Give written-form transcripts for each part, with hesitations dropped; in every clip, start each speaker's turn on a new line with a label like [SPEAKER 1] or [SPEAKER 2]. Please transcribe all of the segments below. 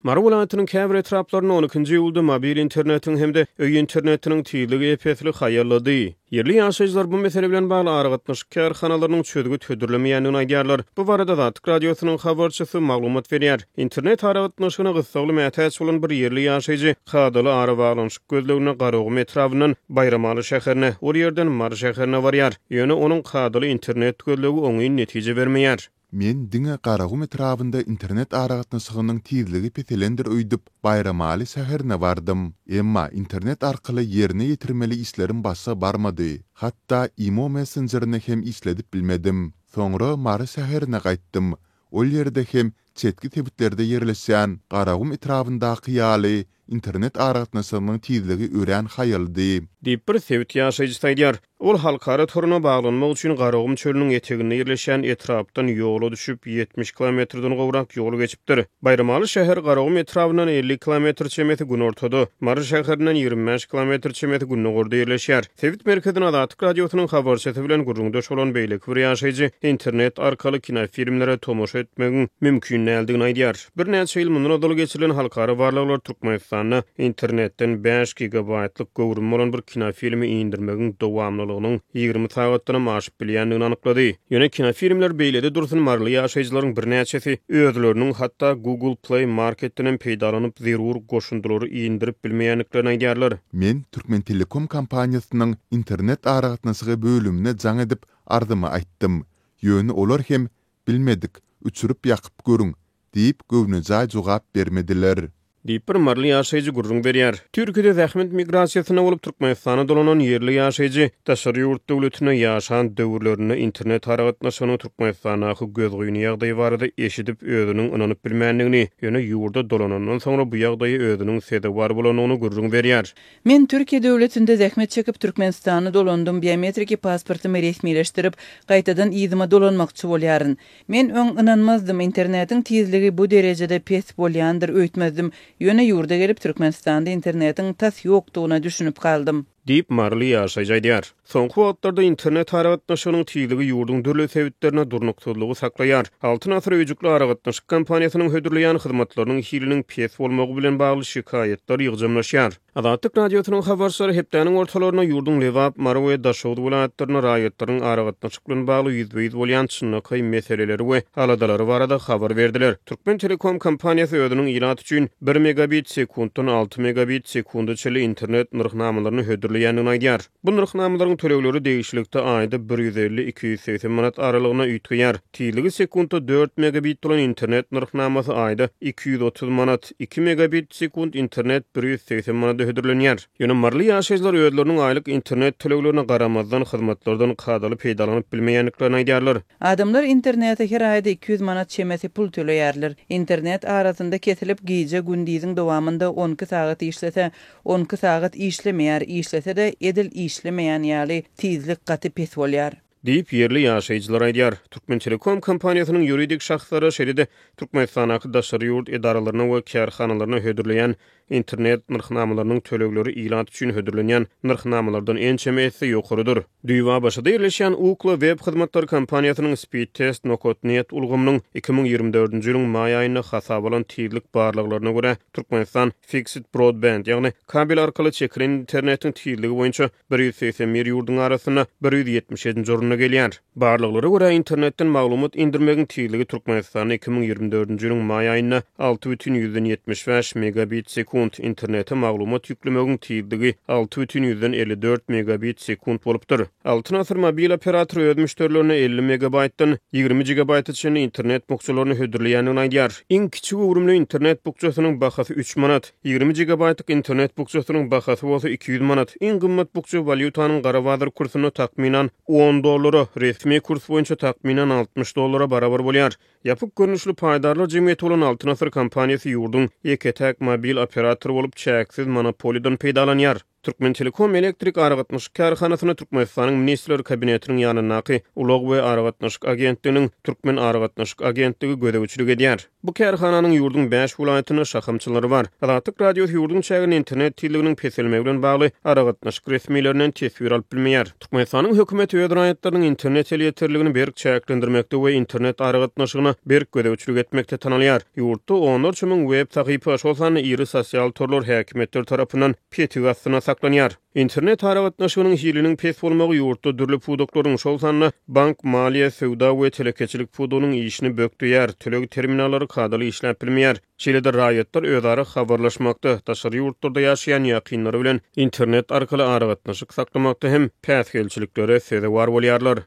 [SPEAKER 1] Mara welaýatynyň käbir etraplaryna 12-nji ýylda mobil internetiň hemde öý internetiniň tiýligi epesli haýallady. Yerli ýaşaýjylar bu mesele bilen bagly aragatnaşyk kärhanalarynyň çödügi tödürlemeýändigini aýdýarlar. Bu barada Datyk radiosynyň habarçysy maglumat berýär. İnternet aragatnaşygyna gysgaly mätäç bolan bir yerli ýaşaýjy hadaly ara baglanyşyk gözlegine Garagum etrawynyň Bayramaly şäherine, ol ýerden Mar şäherine barýar. Ýöne onun hadaly internet gözlegi oňy netije bermeýär.
[SPEAKER 2] Men diňe Garagum etrawynda internet aragatnaşygynyň tiýligi petelendir öýdüp Bayramaly şäherine bardym. Emma internet arkaly ýerine ýetirmeli işlerim başa barmady. Hatda Imo Messenger'ine hem işledip bilmedim. Soňra Mar şäherine gaýtdym. Ol ýerde hem çetki tebitlerde ýerleşýän Garagum etrawyndaky ýaly internet aragatnaşygynyň tiýligi ören haýaldy.
[SPEAKER 1] Diýip bir sebit ýaşaýjy saýdýar. Ol halkara toruna baglanmak üçin Garagum çölüniň etegine ýerleşen etrapdan ýola düşüp 70 kilometrden gowrak ýol geçipdir. Bayramaly şäher Garagum etrapyndan 50 kilometr çemeti gün ortada, Mar şäherinden 25 kilometr çemeti günnogorda ýerleşýär. Sebit merkezine Datyk radiosynyň habarçysy bilen gurrundaş bolan beýleki bir ýaşaýjy internet arkaly kinofilmlere tomoşa etmegiň mümkin näldigi aýdýar. Bir näçe ýyl mundan adaly geçirilen halkara barlyklar Türkmenistanyna internetden 5 gigabaytlyk gowrum bolan bir kinofilmi indirmegiň dowamlylygynyň 20 sagatdan aşyp bilýändigini anyklady. Ýöne kinofilmler beýlede dursun marly ýaşaýjylaryň bir näçesi özleriniň hatda Google Play Marketinden peýdalanyp zerur goşundulary indirip bilmeýänliklerini aýdýarlar.
[SPEAKER 2] Men Türkmen Telekom kompaniýasynyň internet aragatnaşygy bölümine jaň edip ardyma aýtdym. Ýöne olar hem bilmedik, uçurup ýakyp görüň diýip göwnüjä jogap bermediler.
[SPEAKER 1] Diýip bir marly ýaşaýjy gurrun berýär. Türkiýede zähmet migrasiýasyna bolup Türkmenistana dolanan yerli ýaşaýjy daşary ýurt döwletine ýaşan döwürlerine internet aragatnaşygyny Türkmenistanaky gözgüýüni ýagdaýy barada eşidip özüniň inanyp bilmänligini, ýöne ýurda dolanandan soňra bu ýagdaýy özüniň sebäbi bar bolanyny gurrun berýär.
[SPEAKER 3] Men Türkiýe döwletinde zähmet çekip Türkmenistany dolandym, biometriki pasportymy resmileşdirip gaýtadan ýyzyma dolanmakçy bolýaryn. Men öň inanmazdym, internetiň tiýizligi bu derejede pes bolýandyr öýtmezdim. Ýöne ýurda gelip Türkmenistanda internetiň tas ýokdugyna düşünüp kaldym.
[SPEAKER 1] Diýip marly ýaşaýjy aýdýar. Soňky wagtlarda internet aragatnaşygynyň tiýligi ýurdun dörli sebitlerine durnukdurlygy saklaýar. Altyn asr öýjükli aragatnaşyk kompaniýasynyň hödürleýän hyzmatlarynyň hiliniň pes bolmagy bilen bagly şikaýetler ýygyjamlaşýar. Datyk radiosynyň habarçylary hepdeniň ortalaryna ýurdun Lewap, Mara we Daşowdy welaýatlaryna raýatlaryň aragatnaşyk bilen bagly ýüzbeýiz bolýan çynnaky meseleleri we aladalary barada habar berdiler. Türkmen Telekom kompaniýasy özüniň ýylat üçin 1 megabit sekunddan 6 megabit sekundaçly internet nyrhnamalaryny hödürleýändigini aýdýar. Bu nyrhnamalaryň tölegleri değişiklikde aýda 150-280 manat aralygyna üýtgýär. Tiýligi sekundda 4 megabit bolan internet nyrhnamasy aýda 230 manat, 2 megabit sekund internet 180 manat hödürlenýär. Ýöne marly ýaşaýjylar özleriniň aýlyk internet töleglerine garamazdan hyzmatlardan kadaly peýdalanyp bilmeýänliklerini aýdýarlar.
[SPEAKER 3] Adamlar internete her aýda 200 manat çemeti pul töleýärler. İnternet arasynda kesilip gije gündiziň dowamında 12 sagat işlese, 12 sagat işlemeýär, işlese de edil işlemeýän ýaly tizlik gaty pes bolýar.
[SPEAKER 1] Diýip yerli ýaşaýjylar aýdýar. Türkmen Telekom kompaniýasynyň ýuridik şahslary şeride Türkmenistanaky daşary ýurt edaralaryna we kärhanalaryna hödürleýän internet nyrhnamalarynyň tölegleri ilan üçin hödürlenýän nyrhnamalardan en çemesi ýokarydyr. Düýwa başyda ýerleşýän Ukla web hyzmatlar kompaniýasynyň speedtest.net ulgamynyň 2024-nji ýylyň maý aýyna hasap alan tiýlik barlyklaryna görä Türkmenistan Fixed Broadband, ýagny kabel arkaly çekilen internetiň tiýligi boýunça 181 ýurdun arasyna 177-nji oruna gelýär. Barlyklary görä internetden maglumat indirmegiň tiýligi Türkmenistanyň 2024-nji ýylyň maý aýyna 6,75 megabit sekund, internete maglumat ýüklemegiň tiýligi 6,54 megabit sekund bolupdyr. Altyn asr mobil operatory öz müşterilerine 50 megabaytdan 20 gigabaytçy internet bukçalaryny hödürleýändigini aýdýar. Iň kiçik ugrumly internet bukçasynyň bahasy 3 manat, 20 gigabaytlyk internet bukçasynyň bahasy bolsa 200 manat. Iň gymmat bukça valyutanyň garawadyr kursyna takminan 10 dollara, resmi kurs boýunça takminan 60 dollara barabar bolýar. Ýapyk görnüşli paýdarlar jemgyýeti bolan Altyn asr kompaniýasy ýurdun ýeketäk mobil operatory bolup çäksiz monopoliýadan peýdalanýar. Türkmen Telekom elektrik aragatnaşyk karhanasyny Türkmenistanyň ministrleri kabinetiniň ýanynaky Ulug we aragatnaşyk agentliginiň Türkmen aragatnaşyk agentligi gödäwçilik edýär. Bu karhananyň ýurdun 5 welaýatyna şahamçylary bar. Azatlyk radio ýurdun çägin internet tilliginiň peselmegi bilen bagly aragatnaşyk resmiýetlerinden tesbir alyp bilmeýär. Türkmenistanyň hökümeti we raýatlarynyň internet elýeterligini berk çäklendirmekde we internet aragatnaşygyna berk gödäwçilik etmekde tanalýar. Ýurtda 14 000 web sahypa şolsany iri sosial torlar häkimetler tarapyndan petigasyna saklanýar. İnternet aragatnaşygynyň hiliniň pes bolmagy ýurtda dürli pudoklaryň şolsany bank, maliýe, sowda we telekeçilik pudonuň işini bökdüýär. Töleg terminallary kadaly işläp bilmeýär. Şeýle-de raýatlar özara habarlaşmakda, taşary ýurtlarda ýaşaýan ýakynlary bilen internet arkaly aragatnaşyk saklamakda hem päsgelçiliklere seze war bolýarlar.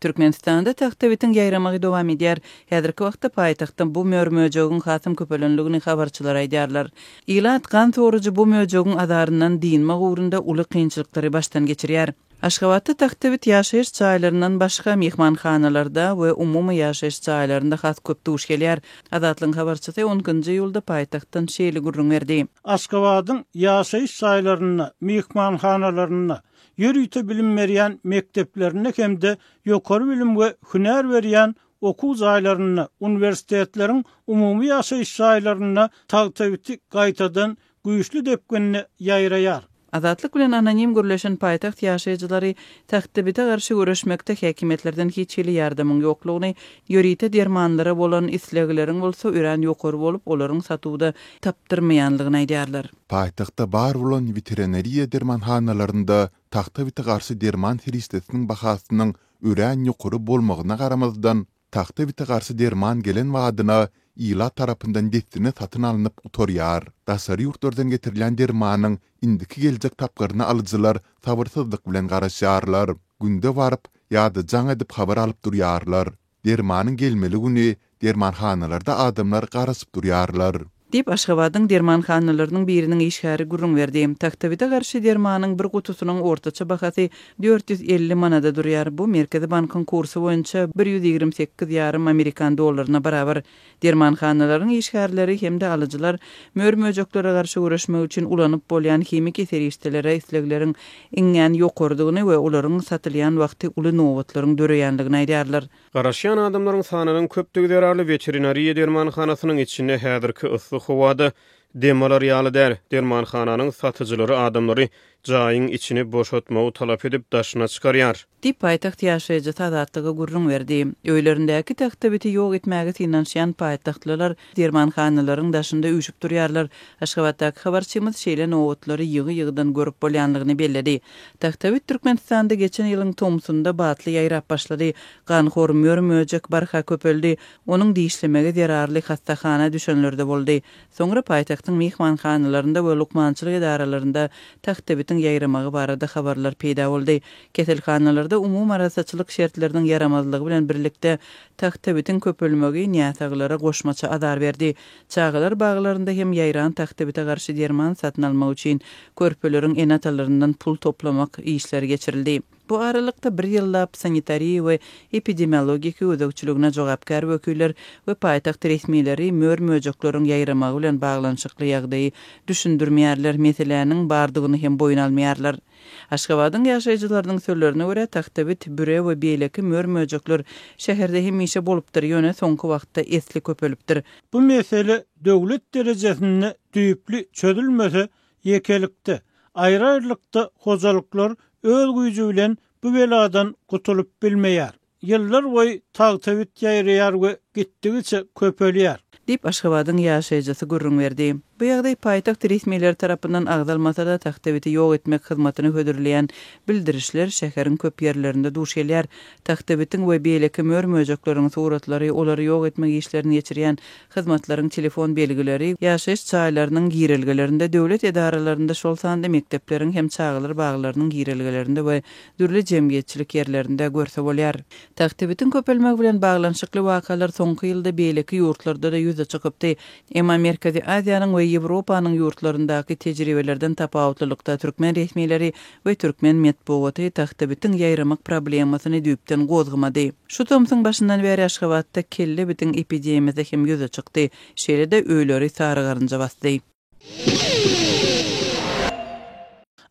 [SPEAKER 3] Türkmenistanda taxtabitiň ýaýramagy dowam edýär. Häzirki wagtda paýtagtdan bu mörmöjegin hasym köpelenligini habarçylar aýdýarlar. Ýyla atgan soruju bu möjegin adaryndan diýinmek ugrunda uly kynçylyklary başdan geçirýär. Aşgabatda taxtabit ýaşaýyş çaýlaryndan başga mehmanhanalarda we umumy ýaşaýyş çaýlarynda has köp duş gelýär. Adatlyň habarçysy 10-njy ýylda paýtagtdan şeýle gurrun berdi.
[SPEAKER 4] Aşgabatyň ýaşaýyş çaýlaryna, mehmanhanalarına ýörüýte bilim berýän mekteplerine hemde ýokary bilim we hüner berýän okuw zaýlaryna, universitetleriň umumy ýaşaýyş çaýlaryna taxtabiti gaýtadan güýçli depgenini ýaýraýar.
[SPEAKER 3] Azatlyk bilen anonim gürleşen paýtaxt ýaşaýjylary taxtabite garşy görüşmekde häkimetlerden hiç hili ýardamyň ýoklugyny, ýörüýte dermanlara bolan islegleriň bolsa ören ýokary bolup olaryň satuwda tapdyrmaýanlygyny aýdýarlar.
[SPEAKER 2] Paýtagtda bar bolan veterinariýa dermanhanalarynda taxtabite garşy derman hiristesiniň bahasynyň ören ýokary bolmagyna garamazdan taxtabite garşy derman gelen wadyna ýyla tarapyndan destine satyn alynıp utorýar. Daşary ýurtlardan getirilen dermanyň indiki geljek tapgaryny alyjylar sabyrsyzlyk bilen garaşýarlar. Günde baryp ýa-da jaň edip habar alyp durýarlar. Dermanyň gelmeli güni dermanhanalarda adamlar garaşyp durýarlar.
[SPEAKER 3] Dip Aşgabatyň dermanhanalarynyň biriniň işgäri gurrun berdi. Taxtabite garşy dermanyň bir gutusynyň ortaça bahasy 450 manada durýar. Bu Merkezi Bankyň kursy boýunça 128,5 Amerikan dollaryna barabar. Dermanhanalaryň işgärleri hemde alyjylar mörmöjeklere garşy görüşmek üçin ulanyp bolýan hemik eserişdelere islegleriň iňňän ýokardygyny we olaryň satylýan wagty uly nowatlaryň döreýänligini aýdýarlar.
[SPEAKER 1] Garaşýan adamlaryň sanynyň köplügi zararly veterinariýa dermanhanasynyň içinde häzirki howada demalar ýaly der. Dermanhananyň satyjylary adamlary jaýyň içini boşaltmagy talap edip daşyna çykarýar. Dip
[SPEAKER 3] paýtaxt ýaşaýjy tadatlygy gurrun berdi. Öýlerindäki taxtabiti ýok etmäge tinanşýan paýtaxtlylar dermanhanalaryň daşynda üýşüp durýarlar. Aşgabatdaky habarçymyz şeýle nowatlary ýygy-ýygydan görüp bolýanlygyny belledi. Taxtabit Türkmenistanda geçen ýylyň tomsunda batly ýaýrap başlady. Ganhor mörmöjek barha köpeldi. Onuň diýişlemegi zararly hastahana düşenlerde boldy. Soňra paýtaxtyň mehmanhanalarynda we lukmançylyk edaralarynda taxtabitiň ýaýramagy barada habarlar peýda boldy. Keselhanalarda umum arasaçylyk şertleriniň yaramazlygy bilen birlikde taxtabitin köpelmegi niýataglara goşmaça adar berdi. Çağalar baglarynda hem ýaýran taxtabite garşy derman satyn almak üçin körpeleriň enatalaryndan pul toplamak işleri geçirildi. Bu aralykda bir ýyllap sanitariýa we epidemiologika ödäwçiligine jogapkar wekiller we paýtaxt resmiýetleri mörmöjekleriň ýaýramagy bilen baglanyşykly ýagdaýy düşündirmeýärler, meseleniň bardygyny hem boyun almaýarlar. Aşgabatyň ýaşaýjylarynyň sözlerine görä taxtabit büre we beýleki mörmöjekler şäherde hemişe bolupdyr, ýöne soňky wagtda esli köpelipdir.
[SPEAKER 4] Bu mesele döwlet derejesinde düýüpli çözülmese ýekelikde, aýry-aýrylykda hozalyklar öz güýji bilen bu beladan gutulup bilmeýär. Ýyllar boýy taxtabit ýaýraýar we gitdigiçe köpelýär.
[SPEAKER 3] Dip Aşgabatyň ýaşaýjysy gurrun berdi. Bu ýagdaý paýtaxt resmiýetleri tarapyndan agdalmasa da taxtabiti ýok etmek hyzmatyny hödürleýän bildirişler şäheriň köp ýerlerinde duş gelýär. Taxtabitin we beýleki mörmöjekleriň suratlary, olary ýok etmek işlerini geçirýän hyzmatlaryň telefon belgileri ýaşaýyş çaýlarynyň girilgelerinde, döwlet edaralarynda şol sanda mektepleriň hem çağalar baglarynyň girilgelerinde we dürli jemgyýetçilik ýerlerinde görse bolýar. Taxtabitin köpelmegi bilen baglanyşykly wakalar soňky ýylda beýleki ýurtlarda da ýüze çykypdy. Emma Merkezi Aziýanyň we Ýewropanyň ýurtlaryndaky tejribelerden tapawutlylykda türkmen resmiýetleri we türkmen medeniýeti taxtabitiň ýaýramak problemasyny düýpden gozgumady. Şu tomsyň başyndan beri Aşgabatda kelle bitiň epidemiýasy hem ýüze çykdy. Şeýle-de öýleri sarı garynja basdy.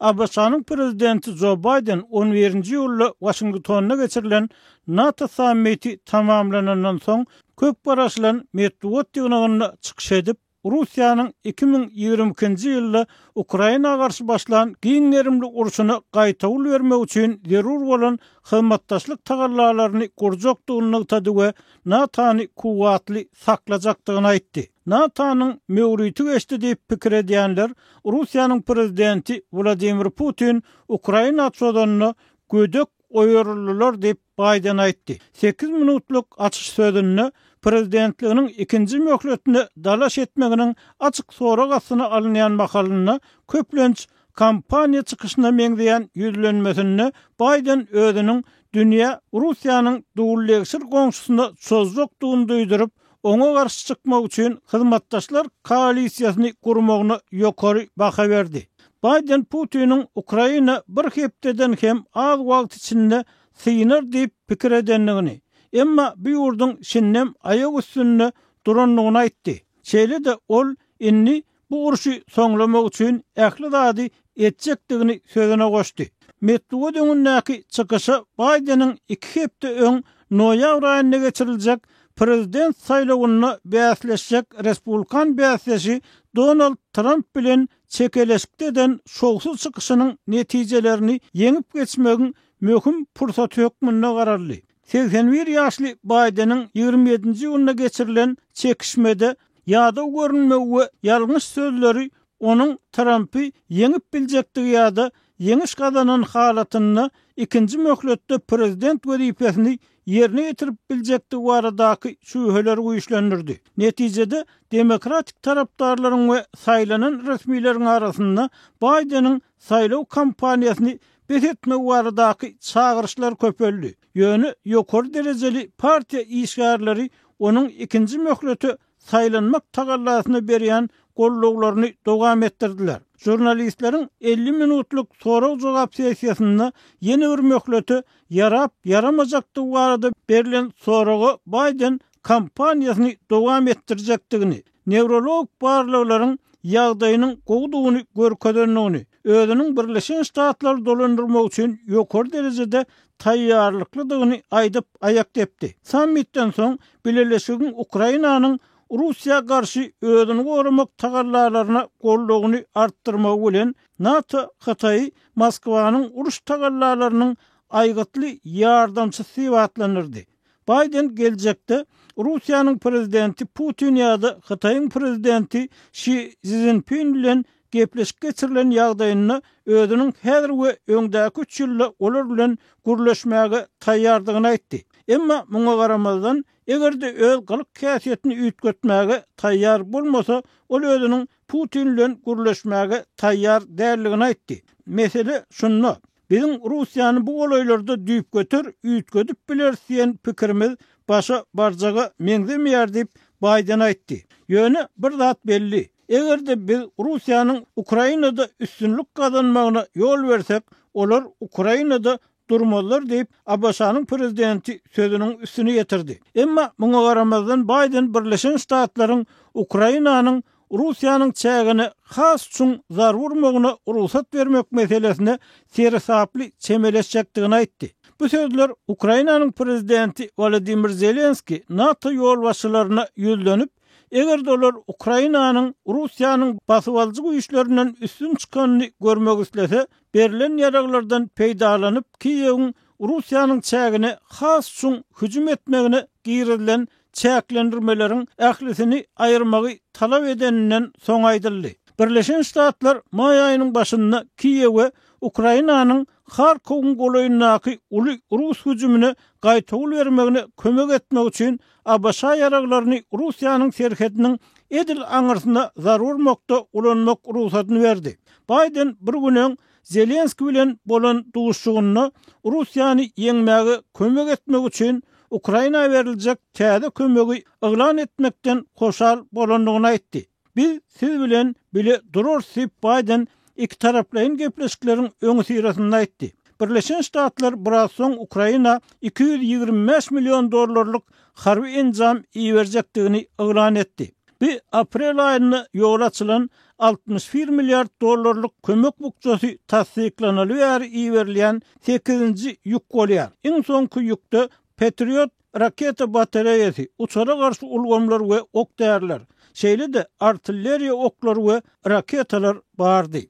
[SPEAKER 4] ABŞ'nın prezidenti Joe Biden 11-nji ýylda Washingtonna geçirilen NATO sammiti tamamlanandan soň köp baraşlan Medvedev ýygyna çykyş edip Russiýanyň 2022-nji ýylda Ukraina garşy başlan giňerimli urşuny gaýta bermek üçin zerur bolan hyzmatdaşlyk tagallalaryny gurjakdygyny tady we NATO'ny kuwatly saklajakdygyny aýtdy. NATO'nyň mewriti geçdi diýip pikir edýänler Russiýanyň prezidenti Vladimir Putin Ukraina çodanyny gödek oýurlular diýip Biden aýtdy. 8 minutluk açyş sözüni prezidentliginiň ikinji möhletini dalaş etmeginiň açyk soragasyna alynýan makalyny köplenç kampaniýa çykyşyna meňzeýän ýüzlenmesini Biden özüniň dünýä Russiýanyň dowullegşir goňşusyna çözjekdigini duýdurup, oňa garşy çykmak üçin hyzmatdaşlar koalisiýasyny gurmagyny ýokary baha berdi. Biden Putiniň Ukraina bir hepdeden hem az wagt içinde synar diýip pikir edenligini, emma bu ýurdun şinnem aýak üstünde duranlygyny aýtdy. Şeýle de ol inni bu urşy soňlamak üçin ähli zady etjekdigini sözüne goşdy. Medvedew'ň näki çykyşy Bidenyň 2 hepde öň noýabr aýynda geçiriljek prezident saýlawyna bäsleşjek Respublikan bäsleşi Donald Trump bilen çekeleşikden şoğsuz çykyşynyň netijelerini yeňip geçmegiň möhüm pursat ýokmyna gararly. 81 ýaşly Bidenyň 27-nji ýylyna geçirilen çekişmede ýada görünmegi we ýalňyş sözleri onuň Trumpy yeňip biljekdigi ýa-da yeňiş gazanan halatyny ikinji möhletde prezident wezipesini yerine getirip biljekdigi baradaky şüpheler güýçlendirdi. Netijede demokratik tarapdarlaryň we saýlanan resmiýleriň arasynda Bidenyň saýlaw kampaniýasyny bethetmek baradaky çağırışlar köpeldi. Ýöne ýokary derejeli partiýa işgärleri onuň ikinji möhleti saýlanmak tagallasyna berýän golluglaryny dowam etdirdiler. Jurnalistleriň 50 minutluk sorag-jogap sessiýasynda ýeni bir möhleti yarap yaramajakdygy barada berilen soragy Biden kampaniýasyny dowam etdirjekdigini, neurolog barlyklaryň ýagdaýynyň gowdugyny görkezdenligini, özüniň Birleşen Ştatlar dolandyrmak üçin ýokary derejede taýýarlyklydygyny aýdyp aýak tepdi. Sammitden soň Birleşigiň Ukrainanyň Russiýa garşy özüni gorumak tagallalaryna gollugyny artdyrmak bilen NATO Hataý Moskwanyň uruş tagallalarynyň aýgatly ýardamçysy siwatlanyrdy. Biden geljekde Russiýanyň prezidenti Putin ýa-da Hataýyň prezidenti Xi Jinping bilen gepleşip geçirilen ýagdaýyny özüniň häzir we öňdäki 3 ýylda olar bilen gürleşmäge taýýardygyny aýtdy. Emma muňa garamazdan egerde öz galyk käsiýetini üýtgetmäge taýýar bolmasa, ol özüniň Putin bilen gürleşmäge taýýar däldigini aýtdy. Mesele şunda: biziň Russiýany bu golaýlarda düýüp götür, üýtgedip biler diýen pikirimiz başa barjaga meňzemeýär diýip Biden aýtdy. Ýöne bir zat belli. Egerde biz Russiýanyň Ukrainada üstünlük gazanmagyna ýol bersek, olar Ukrainada durmalar diýip ABŞ'nyň prezidenti sözüniň üstüne getirdi. Emma muňa garamazdan Biden Birleşen Ştatlaryň Ukrainanyň Russiýanyň çägini has üçin zar vurmagyna ruhsat bermek meselesine sersaply çemeleşjekdigini aýtdy. Bu sözler Ukrainanyň prezidenti Volodymyr Zelenski NATO ýolbaşçylaryna ýüzlenip, eger dolar Ukrainanyň Russiýanyň basyp alyjy güýçlerinden üstün çykanyny görmek islese, berilen ýaraglardan peýdalanyp Kiýewiň Russiýanyň çägini has üçin hüjüm etmegine giýrilen çäklendirmeleriň ählisini aýyrmagy talap edeninden soň aýdyldy. Birleşen Ştatlar may aýynyň başynda Kiýewe Ukrainanyň Harkowyň golaýyndaky uly Rus hüjümine gaýta bermegine kömek etmek üçin ABŞ ýaraglaryny Russiýanyň serhediniň edil aňyrsyna zarurmakda ulanmak ruhsatyny berdi. Biden bir günen Zelenski bilen bolan duguşgyny Russiýany ýeňmäge kömek etmek üçin Ukraina'ya verilecek täze kömegi ıglan etmekten hoşal bolanlygyny aýtdy. Biz siz bilen bile durur diýip Biden iki taraplaryň gepleşikleriň öňü sirasyny aýtdy. Birleşen Ştatlar biraz soň Ukraina 225 milyon dollarlyk harby enjam iýerjekdigini ıglan etdi. Bir aprel aýynda ýol açylan 61 milyard dollarlyk kömek bukçasy tasdiklanaly ýary iýerilýän 8-nji ýük bolýar. Iň soňky ýükde Patriot raketa batareýasy, uçara garşy ulgamlar we ok därler. Şeýle-de artilleriýa oklary we raketalar bardy.